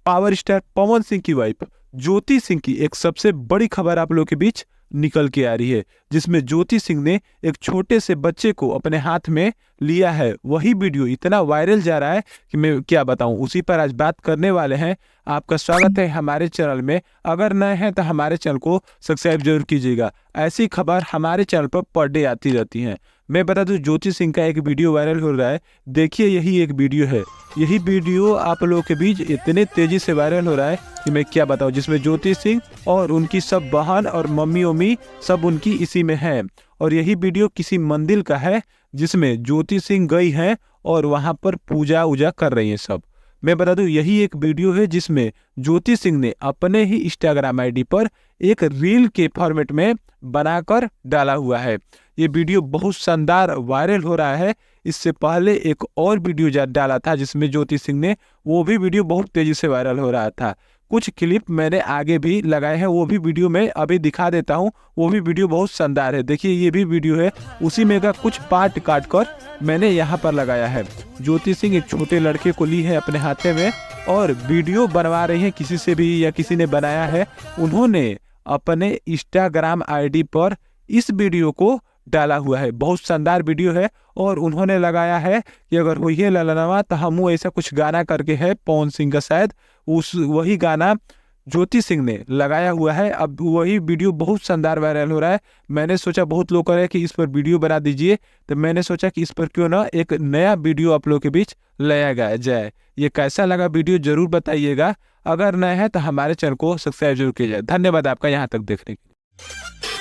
Power star Pawan Singh की wife Jyoti Singh की एक सबसे बड़ी खबर आप लोगों के बीच निकल के आ रही है, जिसमें ज्योति सिंह ने एक छोटे से बच्चे को अपने हाथ में लिया है। वही वीडियो इतना वायरल जा रहा है कि मैं क्या बताऊं। उसी पर आज बात करने वाले हैं। आपका स्वागत है हमारे चैनल में। अगर नए हैं तो हमारे चैनल को सब्सक्राइब जरूर कीजिएगा। ऐसी खबर हमारे चैनल पर पर डे आती रहती हैं। मैं बता दूं, ज्योति सिंह का एक वीडियो वायरल हो रहा है। देखिए, यही एक वीडियो है। यही वीडियो आप लोगों के बीच इतने तेजी से वायरल हो रहा है कि मैं क्या बताऊं, जिसमें ज्योति सिंह और उनकी सब बहन और मम्मी उम्मी सब उनकी इसी में है। और यही वीडियो किसी मंदिर का है, जिसमें ज्योति सिंह गई हैं और वहां पर पूजा उजा कर रही हैं सब। मैं बता दूं, यही एक वीडियो है जिसमें ज्योति सिंह ने अपने ही इंस्टाग्राम आईडी पर एक रील के फॉर्मेट में बनाकर डाला हुआ है। ये वीडियो बहुत शानदार वायरल हो रहा है। इससे पहले एक और वीडियो डाला था जिसमें ज्योति सिंह ने, वो भी वीडियो बहुत तेजी से वायरल हो रहा था। कुछ क्लिप मैंने आगे भी लगाए हैं, वो भी वीडियो में अभी दिखा देता हूँ। वो भी वीडियो बहुत शानदार है। देखिए, ये भी वीडियो है, उसी में का कुछ पार्ट काट कर मैंने यहाँ पर लगाया है। ज्योति सिंह एक छोटे लड़के को ली है अपने हाथे में और वीडियो बनवा रही है किसी से भी, या किसी ने बनाया है। उन्होंने अपने इंस्टाग्राम आईडी पर इस वीडियो को डाला हुआ है। बहुत शानदार वीडियो है और उन्होंने लगाया है कि अगर हुई है ललनवा तो हमू, ऐसा कुछ गाना करके है पवन सिंह का शायद, उस वही गाना ज्योति सिंह ने लगाया हुआ है। अब वही वीडियो बहुत शानदार वायरल हो रहा है। मैंने सोचा, बहुत लोग कह रहे हैं कि इस पर वीडियो बना दीजिए, तो मैंने सोचा कि इस पर क्यों ना एक नया वीडियो आप लोगों के बीच लाया जाए। ये कैसा लगा वीडियो जरूर बताइएगा। अगर नया है तो हमारे चैनल को सब्सक्राइब जरूर कीजिए। धन्यवाद आपका यहाँ तक देखने के लिए।